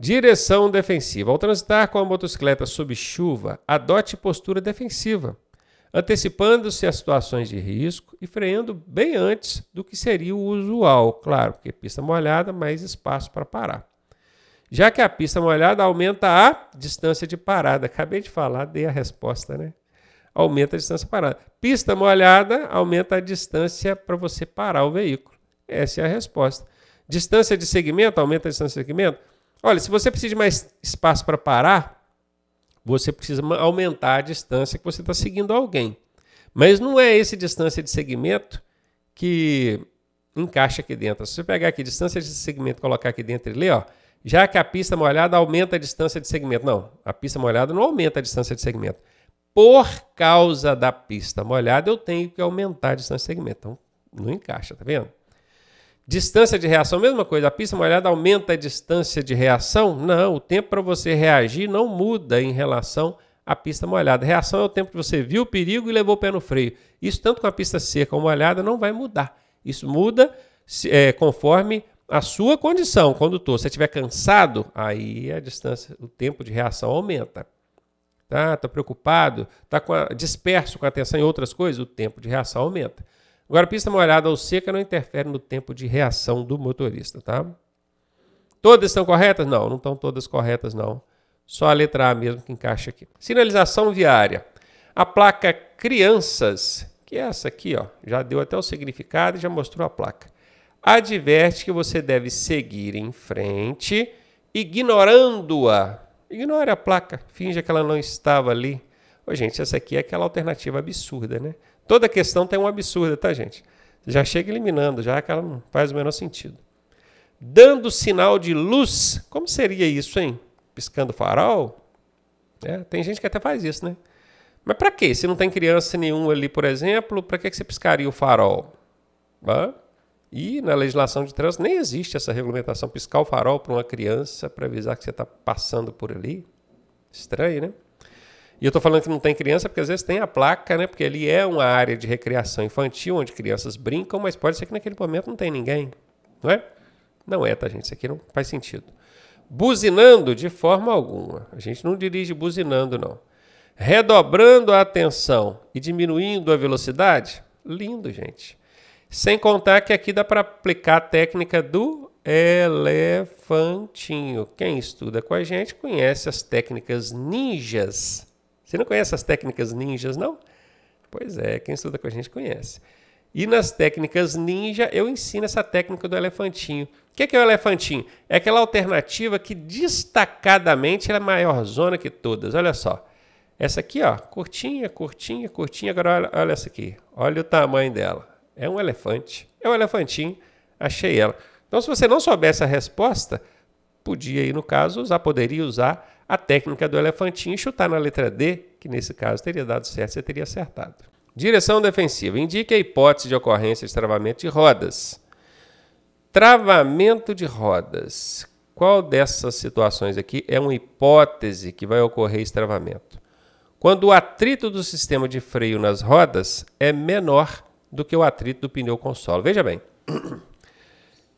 Direção defensiva. Ao transitar com a motocicleta sob chuva, adote postura defensiva, antecipando-se a situações de risco e freando bem antes do que seria o usual. Claro, porque pista molhada, mais espaço para parar. Já que a pista molhada aumenta a distância de parada. Acabei de falar, dei a resposta, né? Aumenta a distância de parada. Pista molhada aumenta a distância para você parar o veículo. Essa é a resposta. Distância de segmento, aumenta a distância de segmento. Olha, se você precisa de mais espaço para parar, você precisa aumentar a distância que você está seguindo alguém. Mas não é essa distância de segmento que encaixa aqui dentro. Se você pegar aqui distância de segmento e colocar aqui dentro e ler, ó, já que a pista molhada aumenta a distância de segmento. Não, a pista molhada não aumenta a distância de segmento. Por causa da pista molhada, eu tenho que aumentar a distância de segmento. Então, não encaixa, tá vendo? Distância de reação, mesma coisa. A pista molhada aumenta a distância de reação? Não, o tempo para você reagir não muda em relação à pista molhada. Reação é o tempo que você viu o perigo e levou o pé no freio. Isso tanto com a pista seca ou molhada não vai mudar. Isso muda conforme a sua condição, condutor. Se você estiver cansado, aí a distância, o tempo de reação aumenta. Tá preocupado, disperso com atenção em outras coisas, o tempo de reação aumenta. Agora, pista molhada ou seca não interfere no tempo de reação do motorista, tá? Todas estão corretas? Não, não estão todas corretas, não. Só a letra A mesmo que encaixa aqui. Sinalização viária. A placa crianças, que é essa aqui, ó, já deu até o significado e já mostrou a placa. Adverte que você deve seguir em frente, ignorando-a. Ignore a placa, finja que ela não estava ali. Ô, gente, essa aqui é aquela alternativa absurda, né? Toda questão tem uma absurda, tá, gente? Já chega eliminando, já que ela não faz o menor sentido. Dando sinal de luz, como seria isso, hein? Piscando farol? Tem gente que até faz isso, né? Mas para quê? Se não tem criança nenhuma ali, por exemplo, para que você piscaria o farol? E na legislação de trânsito nem existe essa regulamentação, piscar o farol para uma criança para avisar que você está passando por ali. Estranho, né? E eu estou falando que não tem criança porque às vezes tem a placa, né? Porque ali é uma área de recreação infantil onde crianças brincam, mas pode ser que naquele momento não tem ninguém, não é? Não é, tá, gente? Isso aqui não faz sentido. Buzinando de forma alguma. A gente não dirige buzinando, não. Redobrando a atenção e diminuindo a velocidade. Lindo, gente. Sem contar que aqui dá para aplicar a técnica do elefantinho. Quem estuda com a gente conhece as técnicas ninjas. Você não conhece as técnicas ninjas, não? Pois é, quem estuda com a gente conhece. E nas técnicas ninja, eu ensino essa técnica do elefantinho. O que é o elefantinho? É aquela alternativa que destacadamente é a maior zona que todas. Olha só. Essa aqui, ó, curtinha, curtinha, curtinha. Agora olha essa aqui. Olha o tamanho dela. É um elefante. É um elefantinho. Achei ela. Então, se você não soubesse a resposta, poderia usar a técnica do elefantinho e chutar na letra D, que nesse caso teria dado certo, você teria acertado. Direção defensiva. Indique a hipótese de ocorrência de travamento de rodas. Travamento de rodas. Qual dessas situações aqui é uma hipótese que vai ocorrer esse travamento? Quando o atrito do sistema de freio nas rodas é menor do que o atrito do pneu com solo. Veja bem.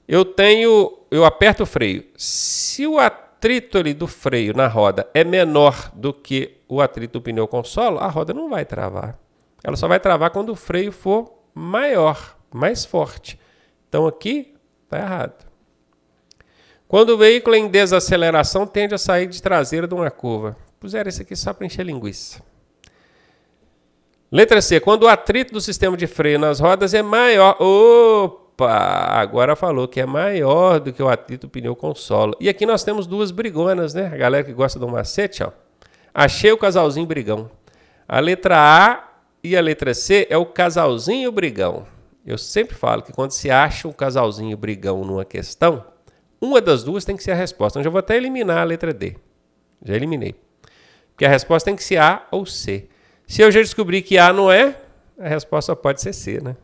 Eu aperto o freio. Se o atrito ali do freio na roda é menor do que o atrito do pneu com solo, a roda não vai travar. Ela só vai travar quando o freio for maior, mais forte. Então aqui está errado. Quando o veículo em desaceleração tende a sair de traseira de uma curva. Puseram isso aqui só para encher linguiça. Letra C. Quando o atrito do sistema de freio nas rodas é maior. Opa! Agora falou que é maior do que o atrito do pneu com solo. E aqui nós temos duas brigonas, né? A galera que gosta do macete, ó. Achei o casalzinho brigão. A letra A e a letra C é o casalzinho brigão. Eu sempre falo que quando se acha um casalzinho brigão numa questão, uma das duas tem que ser a resposta. Então já vou até eliminar a letra D. Já eliminei. Porque a resposta tem que ser A ou C. Se eu já descobri que A não é, a resposta pode ser C, né?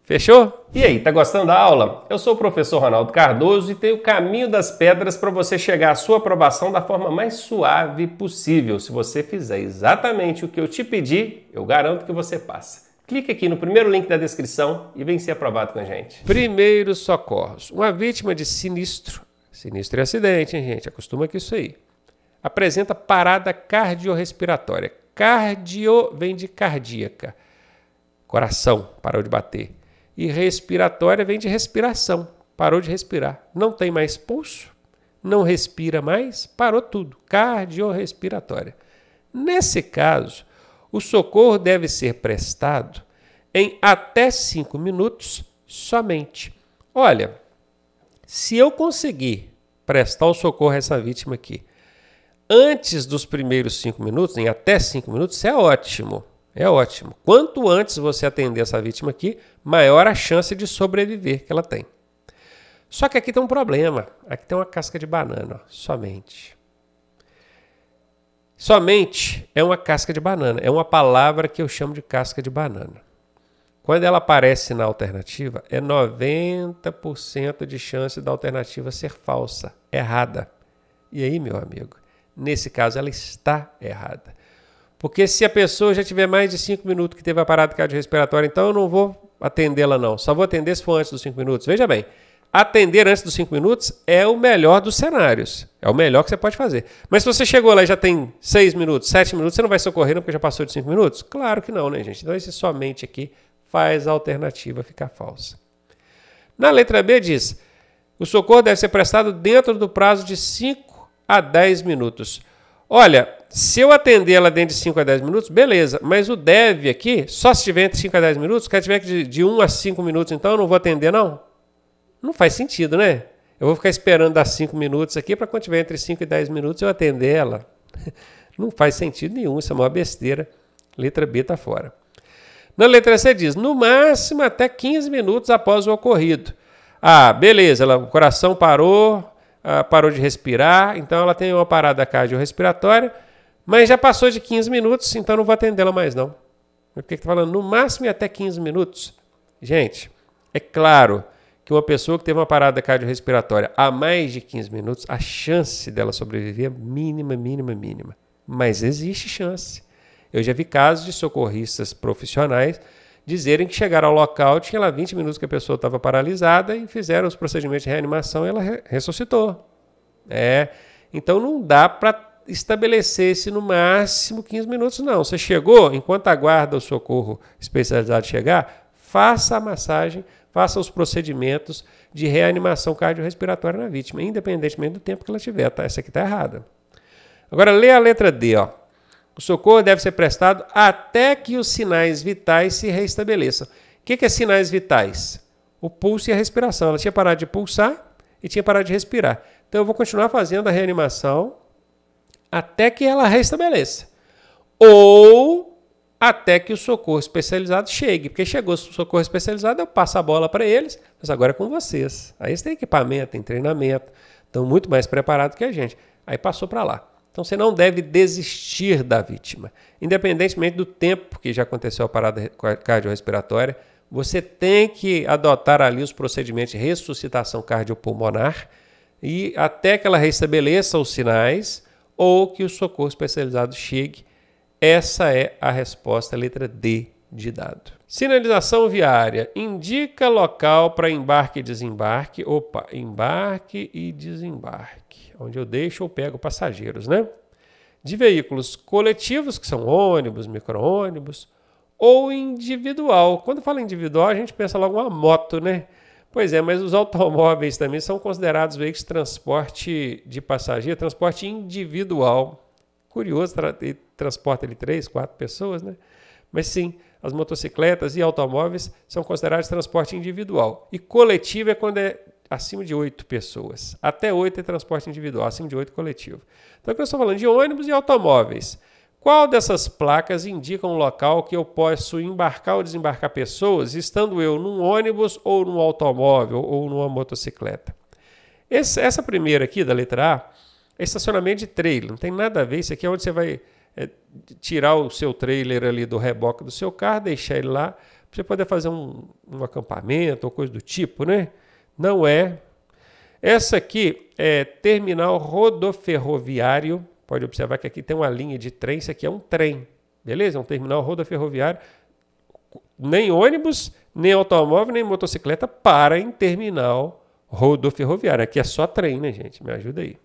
Fechou? E aí, tá gostando da aula? Eu sou o professor Ronaldo Cardoso e tenho o caminho das pedras para você chegar à sua aprovação da forma mais suave possível. Se você fizer exatamente o que eu te pedi, eu garanto que você passa. Clique aqui no primeiro link da descrição e vem ser aprovado com a gente. Primeiros socorros. Uma vítima de sinistro Sinistro e acidente, hein, gente? Acostuma com isso aí. Apresenta parada cardiorrespiratória. Cardio vem de cardíaca. Coração, parou de bater. E respiratória vem de respiração. Parou de respirar. Não tem mais pulso, não respira mais, parou tudo. Cardiorrespiratória. Nesse caso, o socorro deve ser prestado em até 5 minutos somente. Olha, se eu conseguir prestar o socorro a essa vítima aqui antes dos primeiros 5 minutos, em até 5 minutos, isso é ótimo. É ótimo. Quanto antes você atender essa vítima aqui, maior a chance de sobreviver que ela tem. Só que aqui tem um problema. Aqui tem uma casca de banana, ó, somente. Somente é uma casca de banana. É uma palavra que eu chamo de casca de banana. Quando ela aparece na alternativa, é 90% de chance da alternativa ser falsa, errada. E aí, meu amigo, nesse caso ela está errada. Porque se a pessoa já tiver mais de 5 minutos que teve a parada cardiorrespiratória, então eu não vou atendê-la não. Só vou atender se for antes dos 5 minutos. Veja bem, atender antes dos 5 minutos é o melhor dos cenários. É o melhor que você pode fazer. Mas se você chegou lá e já tem 6 minutos, 7 minutos, você não vai socorrer não porque já passou de 5 minutos? Claro que não, né, gente? Então esse somente aqui faz a alternativa ficar falsa. Na letra B diz, o socorro deve ser prestado dentro do prazo de 5 a 10 minutos. Olha, se eu atender ela dentro de 5 a 10 minutos, beleza. Mas o deve aqui, só se tiver entre 5 a 10 minutos, se tiver de 1 a 5 minutos, então eu não vou atender, não? Não faz sentido, né? Eu vou ficar esperando dar 5 minutos aqui para quando tiver entre 5 e 10 minutos eu atender ela. Não faz sentido nenhum, isso é uma besteira. Letra B está fora. Na letra C diz, no máximo até 15 minutos após o ocorrido. Ah, beleza, o coração parou, parou de respirar, então ela tem uma parada cardiorrespiratória, mas já passou de 15 minutos, então não vou atendê-la mais não. Por que está falando no máximo e até 15 minutos? Gente, é claro que uma pessoa que teve uma parada cardiorrespiratória há mais de 15 minutos, a chance dela sobreviver é mínima, mínima, mínima. Mas existe chance. Eu já vi casos de socorristas profissionais dizerem que chegaram ao local, tinha lá 20 minutos que a pessoa estava paralisada e fizeram os procedimentos de reanimação e ela ressuscitou. Então não dá para estabelecer esse no máximo 15 minutos, não. Você chegou, enquanto aguarda o socorro especializado chegar, faça a massagem, faça os procedimentos de reanimação cardiorrespiratória na vítima, independentemente do tempo que ela tiver. Tá? Essa aqui está errada. Agora, lê a letra D, ó. O socorro deve ser prestado até que os sinais vitais se reestabeleçam. O que é sinais vitais? O pulso e a respiração. Ela tinha parado de pulsar e tinha parado de respirar. Então eu vou continuar fazendo a reanimação até que ela restabeleça. Ou até que o socorro especializado chegue. Porque chegou o socorro especializado, eu passo a bola para eles, mas agora é com vocês. Aí eles têm equipamento, têm treinamento, estão muito mais preparados que a gente. Aí passou para lá. Então, você não deve desistir da vítima. Independentemente do tempo que já aconteceu a parada cardiorrespiratória, você tem que adotar ali os procedimentos de ressuscitação cardiopulmonar e até que ela restabeleça os sinais ou que o socorro especializado chegue. Essa é a resposta, letra D de dado. Sinalização viária. Indica local para embarque e desembarque. Opa, embarque e desembarque. Onde eu deixo ou pego passageiros, né? De veículos coletivos, que são ônibus, micro-ônibus, ou individual. Quando fala individual, a gente pensa logo uma moto, né? Pois é, mas os automóveis também são considerados veículos de transporte de passageiro, transporte individual. Curioso, transporta ele 3, 4 pessoas, né? Mas sim, as motocicletas e automóveis são considerados transporte individual. E coletivo é quando é acima de 8 pessoas. Até 8 é transporte individual, acima de 8 coletivo. Então aqui eu estou falando de ônibus e automóveis. Qual dessas placas indica um local que eu posso embarcar ou desembarcar pessoas, estando eu num ônibus ou num automóvel ou numa motocicleta? Essa primeira aqui, da letra A, é estacionamento de trailer. Não tem nada a ver. Isso aqui é onde você vai tirar o seu trailer ali do reboque do seu carro, deixar ele lá, para você poder fazer um acampamento ou coisa do tipo, né? Não é. Essa aqui é terminal rodoferroviário. Pode observar que aqui tem uma linha de trem. Isso aqui é um trem, beleza? É um terminal rodoferroviário. Nem ônibus, nem automóvel, nem motocicleta para em terminal rodoferroviária. Aqui é só trem, né, gente? Me ajuda aí.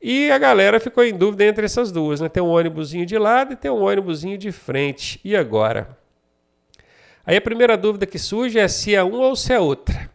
E a galera ficou em dúvida entre essas duas, né? Tem um ônibusinho de lado e tem um ônibusinho de frente. E agora? Aí a primeira dúvida que surge é se é uma ou se é outra.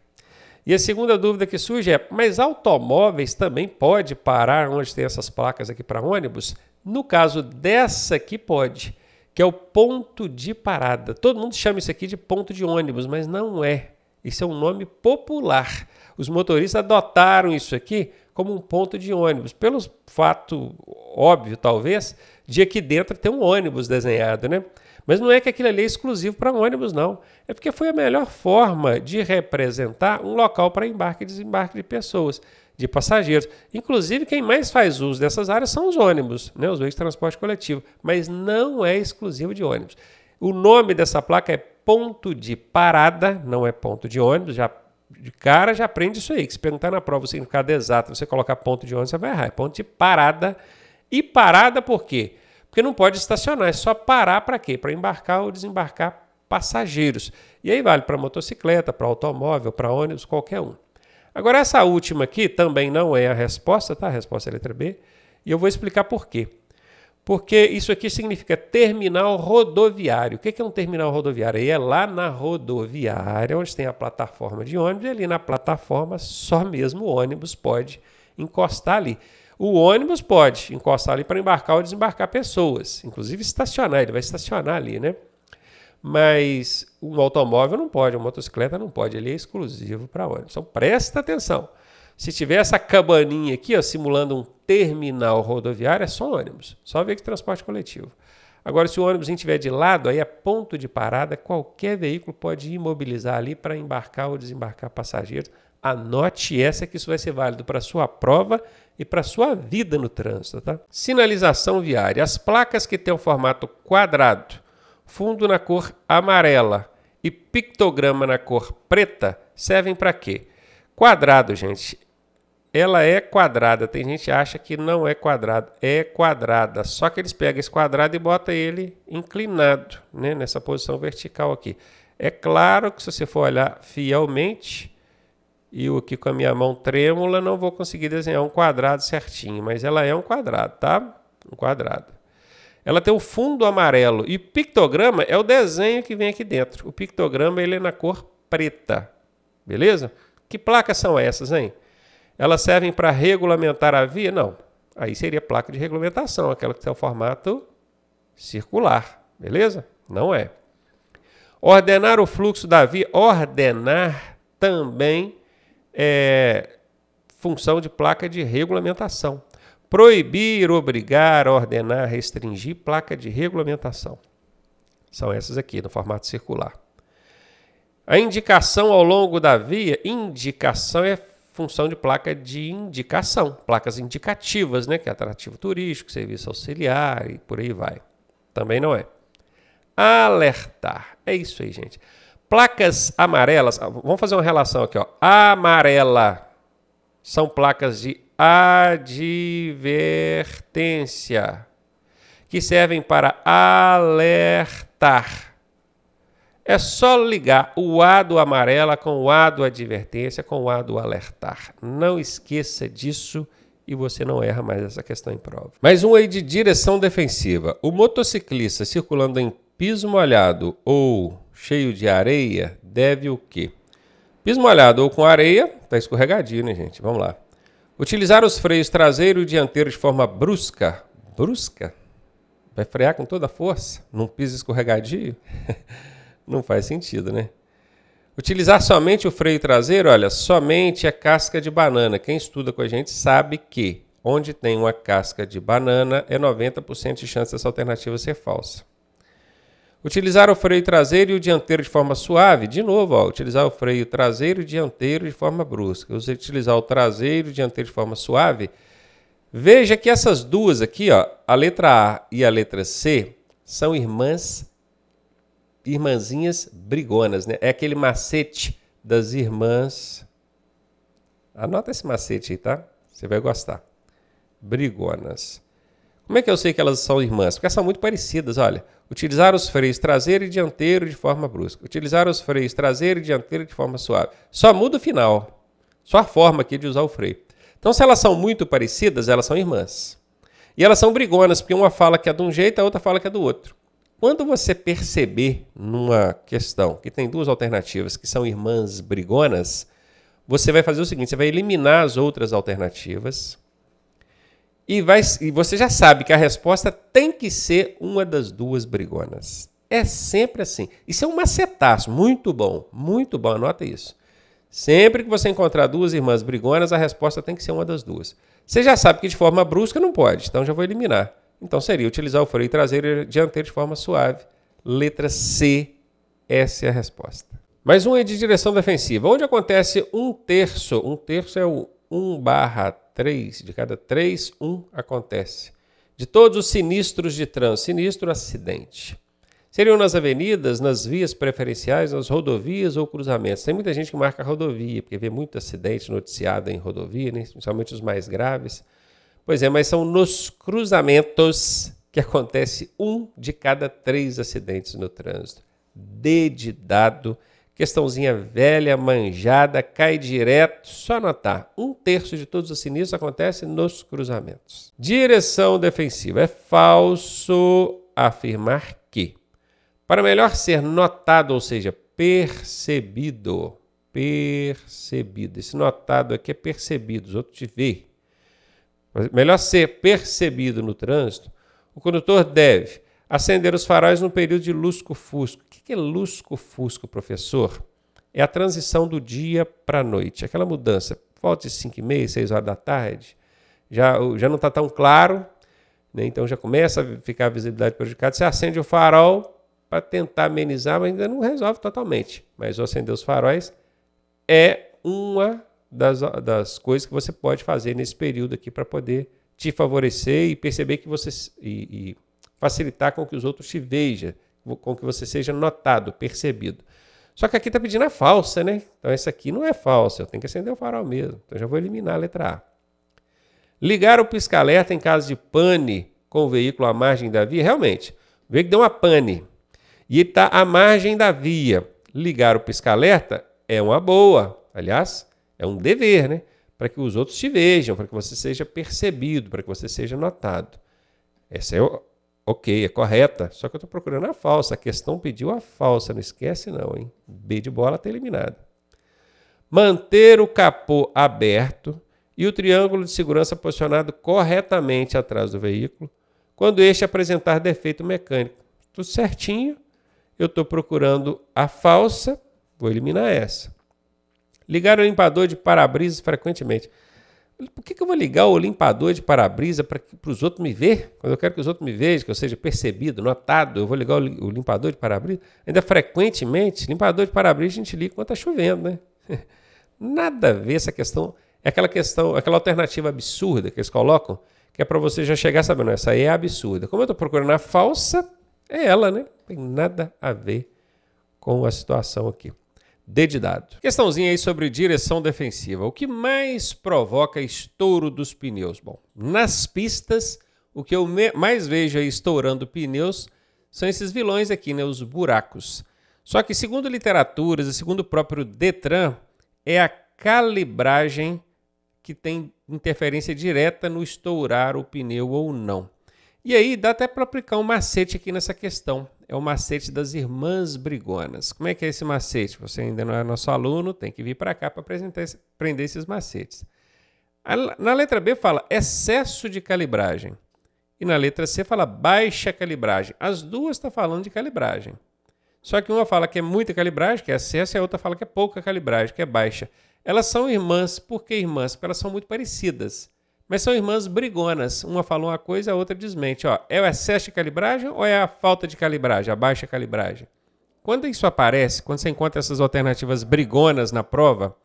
E a segunda dúvida que surge é, mas automóveis também pode parar onde tem essas placas aqui para ônibus? No caso dessa aqui pode, que é o ponto de parada. Todo mundo chama isso aqui de ponto de ônibus, mas não é. Isso é um nome popular. Os motoristas adotaram isso aqui como um ponto de ônibus, pelo fato óbvio, talvez, de aqui dentro ter um ônibus desenhado, né? Mas não é que aquilo ali é exclusivo para ônibus, não. É porque foi a melhor forma de representar um local para embarque e desembarque de pessoas, de passageiros. Inclusive, quem mais faz uso dessas áreas são os ônibus, né? Os veículos de transporte coletivo, mas não é exclusivo de ônibus. O nome dessa placa é ponto de parada, não é ponto de ônibus, já de cara já aprende isso aí, que se perguntar na prova o significado exato, você colocar ponto de ônibus, você vai errar. É ponto de parada. E parada por quê? Porque não pode estacionar, é só parar para quê? Para embarcar ou desembarcar passageiros. E aí vale para motocicleta, para automóvel, para ônibus, qualquer um. Agora essa última aqui também não é a resposta, tá? A resposta é a letra B. E eu vou explicar por quê. Porque isso aqui significa terminal rodoviário. O que é um terminal rodoviário? Aí é lá na rodoviária, onde tem a plataforma de ônibus, e ali na plataforma só mesmo o ônibus pode encostar ali. O ônibus pode encostar ali para embarcar ou desembarcar pessoas, inclusive estacionar, ele vai estacionar ali, né? Mas um automóvel não pode, uma motocicleta não pode, ele é exclusivo para ônibus. Então presta atenção. Se tiver essa cabaninha aqui, ó, simulando um terminal rodoviário, é só ônibus, só veículo de transporte coletivo. Agora, se o ônibus estiver de lado, aí é ponto de parada, qualquer veículo pode imobilizar ali para embarcar ou desembarcar passageiros. Anote essa que isso vai ser válido para a sua prova e para a sua vida no trânsito, tá? Sinalização viária. As placas que têm o formato quadrado, fundo na cor amarela e pictograma na cor preta servem para quê? Quadrado, gente. Ela é quadrada. Tem gente que acha que não é quadrado. É quadrada. Só que eles pegam esse quadrado e botam ele inclinado, né? Nessa posição vertical aqui. É claro que se você for olhar fielmente, e eu aqui com a minha mão trêmula não vou conseguir desenhar um quadrado certinho, mas ela é um quadrado, tá? Um quadrado. Ela tem o fundo amarelo e pictograma é o desenho que vem aqui dentro. O pictograma ele é na cor preta, beleza? Que placas são essas, hein? Elas servem para regulamentar a via? Não. Aí seria placa de regulamentação, aquela que tem o formato circular, beleza? Não é. Ordenar o fluxo da via. Ordenar também é função de placa de regulamentação. Proibir, obrigar, ordenar, restringir, placa de regulamentação. São essas aqui, no formato circular. A indicação ao longo da via, indicação é função de placa de indicação, placas indicativas, né? Que é atrativo turístico, serviço auxiliar e por aí vai. Também não é. Alertar, é isso aí, gente. Placas amarelas, vamos fazer uma relação aqui, ó. Amarela são placas de advertência, que servem para alertar. É só ligar o A do amarela com o A do advertência, com o A do alertar. Não esqueça disso e você não erra mais essa questão em prova. Mais um aí de direção defensiva. O motociclista circulando em piso molhado ou cheio de areia deve o quê? Piso molhado ou com areia, tá escorregadio, né, gente? Vamos lá. Utilizar os freios traseiro e dianteiro de forma brusca. Brusca? Vai frear com toda a força num piso escorregadio? Não faz sentido, né? Utilizar somente o freio traseiro, olha, somente a casca de banana. Quem estuda com a gente sabe que onde tem uma casca de banana é 90% de chance dessa alternativa ser falsa. Utilizar o freio traseiro e o dianteiro de forma suave. De novo, ó, utilizar o freio traseiro e dianteiro de forma brusca. Utilizar o traseiro e dianteiro de forma suave. Veja que essas duas aqui, ó, a letra A e a letra C, são irmãzinhas brigonas, né? É aquele macete das irmãs. Anota esse macete aí, tá? Você vai gostar. Brigonas. Como é que eu sei que elas são irmãs? Porque elas são muito parecidas, olha. Utilizar os freios traseiro e dianteiro de forma brusca. Utilizar os freios traseiro e dianteiro de forma suave. Só muda o final. Só a forma aqui de usar o freio. Então, se elas são muito parecidas, elas são irmãs. E elas são brigonas, porque uma fala que é de um jeito, a outra fala que é do outro. Quando você perceber numa questão que tem duas alternativas que são irmãs brigonas, você vai fazer o seguinte, você vai eliminar as outras alternativas e você já sabe que a resposta tem que ser uma das duas brigonas. É sempre assim. Isso é um macetaço, muito bom, anota isso. Sempre que você encontrar duas irmãs brigonas, a resposta tem que ser uma das duas. Você já sabe que de forma brusca não pode, então já vou eliminar. Então seria utilizar o freio traseiro e dianteiro de forma suave. Letra C, essa é a resposta. Mais um é de direção defensiva. Onde acontece um terço é o 1/3, de cada 3, 1 acontece. De todos os sinistros de trânsito, sinistro, acidente. Seriam nas avenidas, nas vias preferenciais, nas rodovias ou cruzamentos. Tem muita gente que marca rodovia, porque vê muito acidente noticiado em rodovia, né? Principalmente os mais graves. Pois é, mas são nos cruzamentos que acontece 1 de cada 3 acidentes no trânsito. D de dado, questãozinha velha, manjada, cai direto, só anotar. 1/3 de todos os sinistros acontece nos cruzamentos. Direção defensiva. É falso afirmar que, para melhor ser notado, ou seja, percebido, esse notado aqui é percebido, os outros te veem. Melhor ser percebido no trânsito, o condutor deve acender os faróis no período de lusco-fusco. O que é lusco-fusco, professor? É a transição do dia para a noite, aquela mudança. Volta de 5h30, 6 horas da tarde, já não está tão claro, né? Então já começa a ficar a visibilidade prejudicada. Você acende o farol para tentar amenizar, mas ainda não resolve totalmente. Mas acender os faróis é uma das coisas que você pode fazer nesse período aqui para poder te favorecer e perceber que você e facilitar com que os outros te vejam, com que você seja notado, percebido. Só que aqui está pedindo a falsa, né? Então essa aqui não é falsa, eu tenho que acender o farol mesmo. Então já vou eliminar a letra A. Ligar o pisca-alerta em caso de pane com o veículo à margem da via. Realmente, o veículo deu uma pane e está à margem da via. Ligar o pisca-alerta é uma boa, aliás, é um dever, né? Para que os outros te vejam, para que você seja percebido, para que você seja notado. Essa é ok, é correta, só que eu estou procurando a falsa. A questão pediu a falsa, não esquece não, hein? B de bola está eliminado. Manter o capô aberto e o triângulo de segurança posicionado corretamente atrás do veículo quando este apresentar defeito mecânico. Tudo certinho, eu estou procurando a falsa, vou eliminar essa. Ligar o limpador de para-brisas frequentemente. Por que eu vou ligar o limpador de para-brisa para os outros me verem? Quando eu quero que os outros me vejam, que eu seja percebido, notado, eu vou ligar o limpador de para-brisa? Ainda frequentemente, limpador de para-brisa a gente liga quando está chovendo, né? Nada a ver essa questão. É aquela alternativa absurda que eles colocam, que é para você já chegar sabendo, essa aí é absurda. Como eu estou procurando a falsa, é ela, né? Não tem nada a ver com a situação aqui. D de dado. Questãozinha aí sobre direção defensiva. O que mais provoca estouro dos pneus? Bom, nas pistas, o que eu mais vejo aí estourando pneus são esses vilões aqui, né? Os buracos. Só que segundo literaturas e segundo o próprio Detran, é a calibragem que tem interferência direta no estourar o pneu ou não. E aí dá até para aplicar um macete aqui nessa questão. É o macete das irmãs brigonas. Como é que é esse macete? Você ainda não é nosso aluno, tem que vir para cá para aprender esses macetes. Na letra B fala excesso de calibragem. E na letra C fala baixa calibragem. As duas estão falando de calibragem. Só que uma fala que é muita calibragem, que é excesso, e a outra fala que é pouca calibragem, que é baixa. Elas são irmãs. Por que irmãs? Porque elas são muito parecidas. Mas são irmãs brigonas. Uma fala uma coisa, a outra desmente. Ó, é o excesso de calibragem ou é a falta de calibragem, a baixa calibragem? Quando isso aparece, quando você encontra essas alternativas brigonas na prova,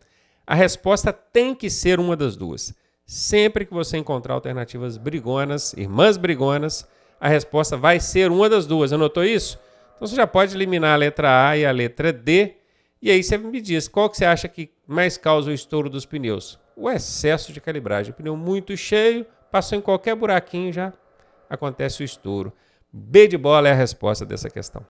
a resposta tem que ser uma das duas. Sempre que você encontrar alternativas brigonas, irmãs brigonas, a resposta vai ser uma das duas. Anotou isso? Então você já pode eliminar a letra A e a letra D. E aí você me diz, qual que você acha que mais causa o estouro dos pneus? O excesso de calibragem. O pneu muito cheio, passou em qualquer buraquinho, já acontece o estouro. B de bola é a resposta dessa questão.